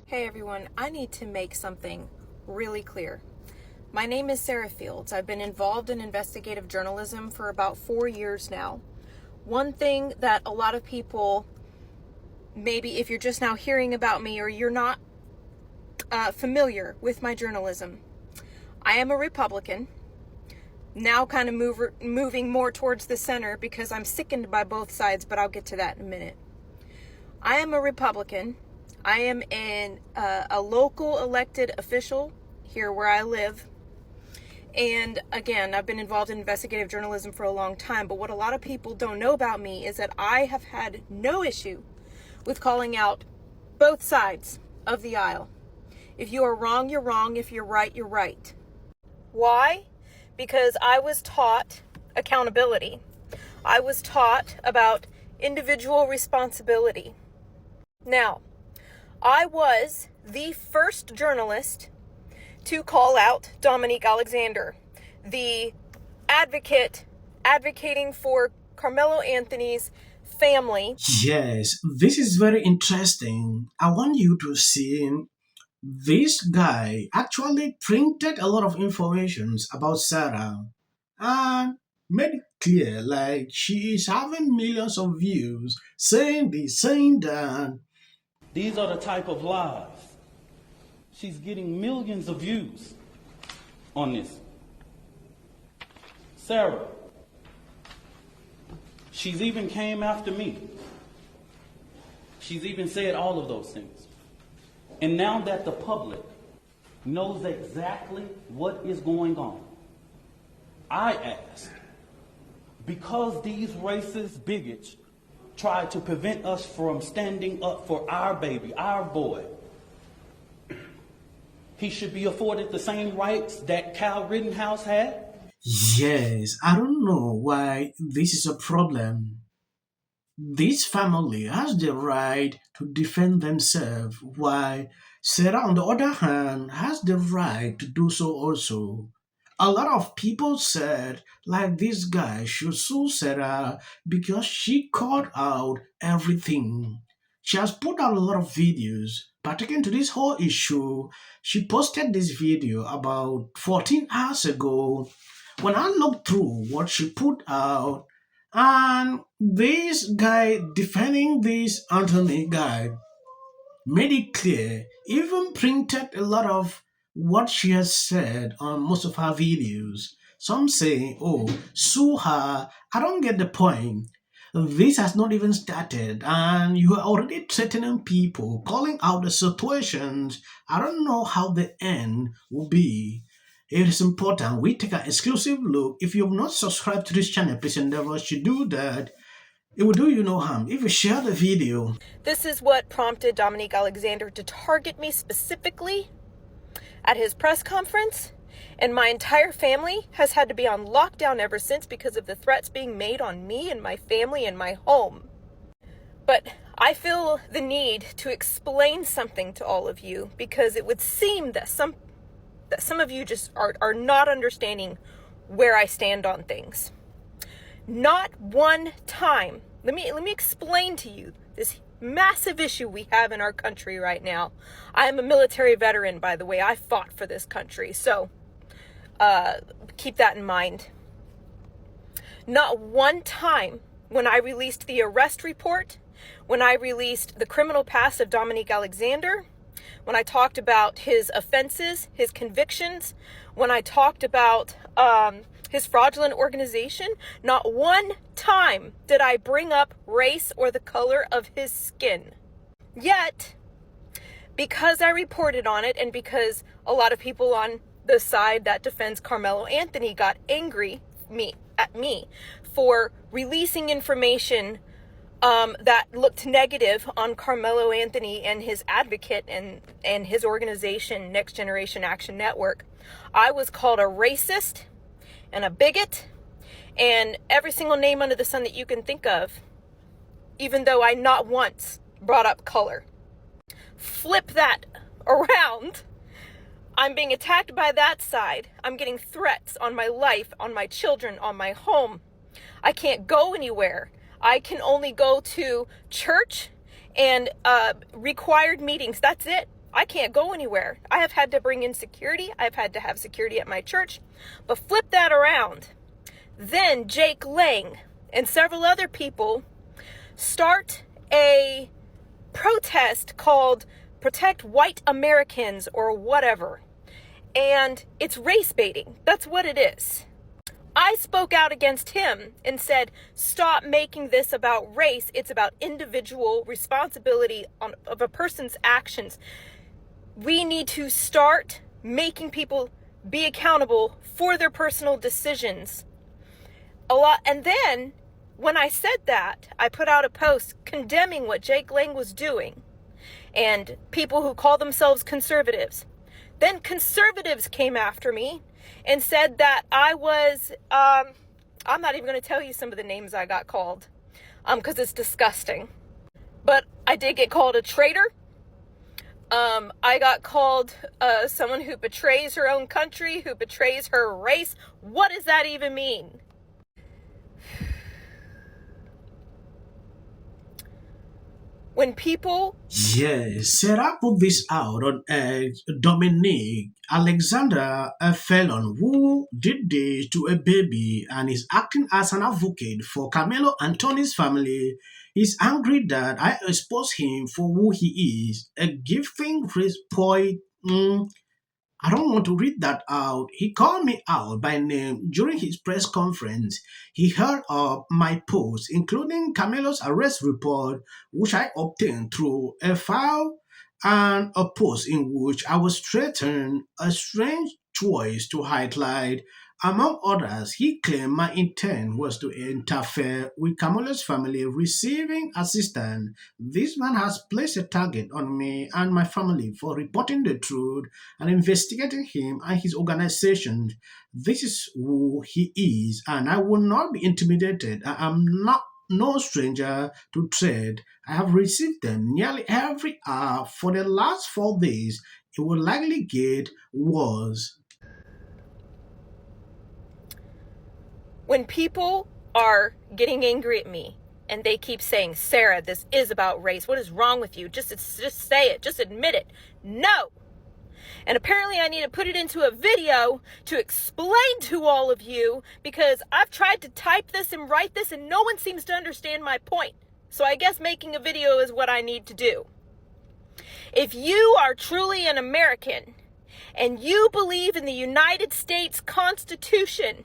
Hey everyone, I need to make something really clear. My name is Sarah Fields. I've been involved in investigative journalism for about 4 years now. One thing that a lot of people, maybe if you're just now hearing about me or you're not familiar with my journalism, I am a Republican, now kind of moving more towards the center because I'm sickened by both sides, but I'll get to that in a minute. I am a Republican. I am a local elected official here where I live. And again, I've been involved in investigative journalism for a long time. But what a lot of people don't know about me is that I have had no issue with calling out both sides of the aisle. If you are wrong, you're wrong. If you're right, you're right. Why? Because I was taught accountability. I was taught about individual responsibility. Now, I was the first journalist to call out Dominique Alexander, the advocating for Karmelo Anthony's family. Yes, this is very interesting. I want you to see this guy actually printed a lot of information about Sarah and made it clear like she is having millions of views saying this, saying that. These are the type of lies. She's getting millions of views on this. Sarah, she's even came after me. She's even said all of those things. And now that the public knows exactly what is going on, I ask, because these racist bigots try to prevent us from standing up for our baby, our boy, he should be afforded the same rights that Kyle Rittenhouse had? Yes, I don't know why this is a problem. This family has the right to defend themselves, while Sarah, on the other hand, has the right to do so also. A lot of people said, like, this guy should sue Sarah because she called out everything. She has put out a lot of videos pertaining to this whole issue. She posted this video about 14 hours ago. When I looked through what she put out, and this guy defending this Anthony guy made it clear, even printed a lot of what she has said on most of her videos. Some say, oh, sue her. I don't get the point. This has not even started, and you are already threatening people, calling out the situations. I don't know how the end will be. It is important we take an exclusive look. If you have not subscribed to this channel, please endeavor to do that. It will do you no harm if you share the video. This is what prompted Dominique Alexander to target me specifically at his press conference. And my entire family has had to be on lockdown ever since because of the threats being made on me and my family and my home. But I feel the need to explain something to all of you because it would seem that some of you just are not understanding where I stand on things. Not one time. Let me explain to you this massive issue we have in our country right now. I am a military veteran, by the way. I fought for this country. So keep that in mind. Not one time when I released the arrest report, when I released the criminal past of Dominique Alexander, when I talked about his offenses, his convictions, when I talked about his fraudulent organization, not one time did I bring up race or the color of his skin. Yet, because I reported on it and because a lot of people on the side that defends Karmelo Anthony got angry at me for releasing information that looked negative on Karmelo Anthony and his advocate and his organization, Next Generation Action Network, I was called a racist and a bigot and every single name under the sun that you can think of, even though I not once brought up color. Flip that around. I'm being attacked by that side. I'm getting threats on my life, on my children, on my home. I can't go anywhere. I can only go to church and required meetings. That's it. I can't go anywhere. I have had to bring in security. I've had to have security at my church. But flip that around. Then Jake Lang and several other people start a protest called Protect White Americans or whatever. And it's race baiting. That's what it is. I spoke out against him and said, stop making this about race. It's about individual responsibility of a person's actions. We need to start making people be accountable for their personal decisions. And then when I said that, I put out a post condemning what Jake Lang was doing and people who call themselves conservatives. Then conservatives came after me and said that I was, I'm not even going to tell you some of the names I got called, because it's disgusting. But I did get called a traitor. I got called someone who betrays her own country, who betrays her race. What does that even mean? When people... Yes, Sarah put this out on Dominic Alexander, a felon who did this to a baby and is acting as an advocate for Karmelo Anthony's family. He's angry that I expose him for who he is, a gifting race point. I don't want to read that out. He called me out by name during his press conference. He heard of my posts, including Carmelo's arrest report, which I obtained through a file and a post in which I was threatened a strange choice to highlight. Among others, he claimed my intent was to interfere with Carmelo's family receiving assistance. This man has placed a target on me and my family for reporting the truth and investigating him and his organization. This is who he is, and I will not be intimidated. I am not no stranger to trade. I have received them nearly every hour for the last 4 days. It will likely get worse. When people are getting angry at me and they keep saying, Sarah, this is about race. What is wrong with you? Just say it. Just admit it. No. And apparently I need to put it into a video to explain to all of you, because I've tried to type this and write this and no one seems to understand my point. So I guess making a video is what I need to do. If you are truly an American and you believe in the United States Constitution,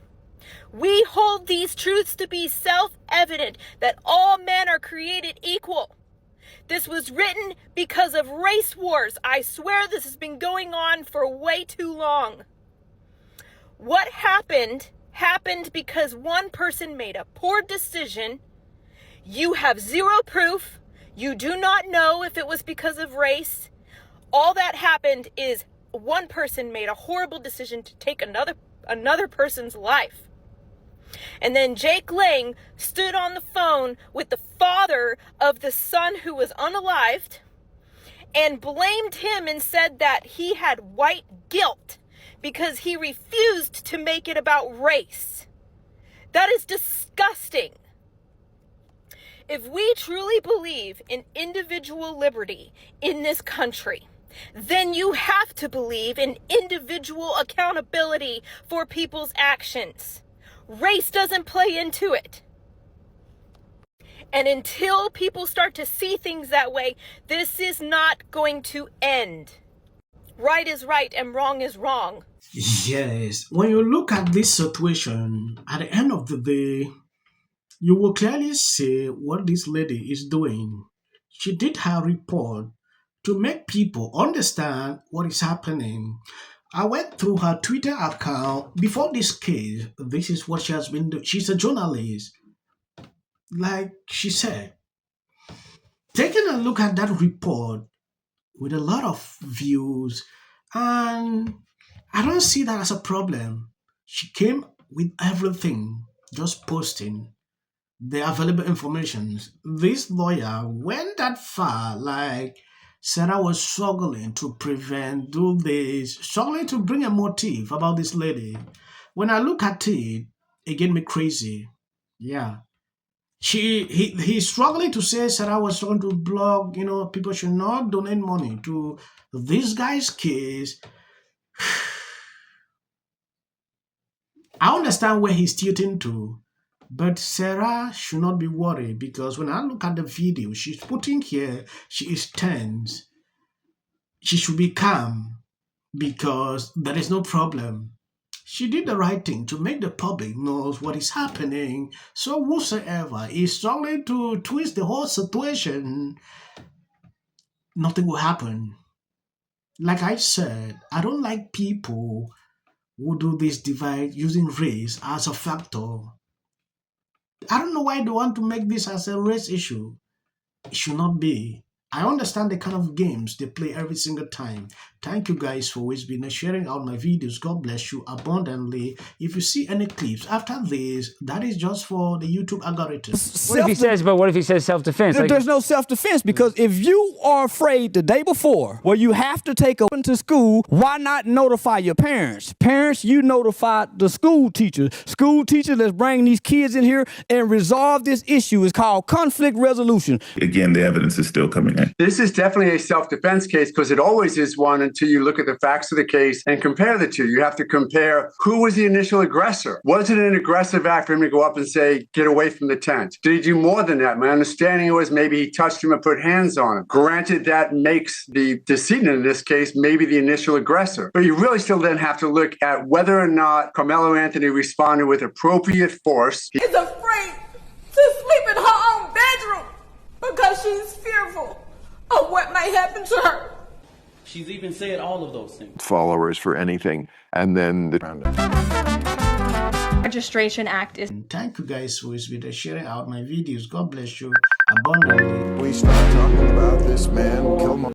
we hold these truths to be self-evident, that all men are created equal. This was written because of race wars. I swear this has been going on for way too long. What happened because one person made a poor decision. You have zero proof. You do not know if it was because of race. All that happened is one person made a horrible decision to take another person's life. And then Jake Lang stood on the phone with the father of the son who was unalived and blamed him and said that he had white guilt because he refused to make it about race. That is disgusting. If we truly believe in individual liberty in this country, then you have to believe in individual accountability for people's actions. Race doesn't play into it. And until people start to see things that way, this is not going to end. Right is right and wrong is wrong. Yes, when you look at this situation, at the end of the day, you will clearly see what this lady is doing. She did her report to make people understand what is happening. I went through her Twitter account before this case. This is what she has been doing. She's a journalist. Like she said, taking a look at that report with a lot of views, and I don't see that as a problem. She came with everything, just posting the available information. This lawyer went that far, like Sarah was struggling to prevent, do this, struggling to bring a motive about this lady. When I look at it, it get me crazy. Yeah. He's struggling to say Sarah was trying to blog, people should not donate money to this guy's case. I understand where he's tilting to, but Sarah should not be worried, because when I look at the video she's putting here, she is tense. She should be calm because there is no problem. She did the right thing to make the public knows what is happening. So whosoever is struggling to twist the whole situation, nothing will happen. Like I said, I don't like people who do this divide using race as a factor. I don't know why they want to make this as a race issue. It should not be. I understand the kind of games they play every single time. Thank you guys for always been sharing out my videos. God bless you abundantly. If you see any clips after this, that is just for the YouTube algorithm. What if he says self-defense? There's no self-defense, because if you are afraid the day before, where you have to take up into school, why not notify your parents? Parents, you notify the school teachers. School teachers, let's bring these kids in here and resolve this issue. It's called conflict resolution. Again, the evidence is still coming in. This is definitely a self-defense case, because it always is one until you look at the facts of the case and compare the two. You have to compare who was the initial aggressor. Was it an aggressive act for him to go up and say, get away from the tent? Did he do more than that? My understanding was maybe he touched him and put hands on him. Granted, that makes the decedent in this case maybe the initial aggressor. But you really still then have to look at whether or not Karmelo Anthony responded with appropriate force. Is afraid to sleep in her own bedroom because she's fearful of what may happen to her. She's even said all of those things. Followers for anything, and then the Registration Act is. Thank you guys for always been sharing out my videos. God bless you abundantly. we start talking about this man, Kilmer.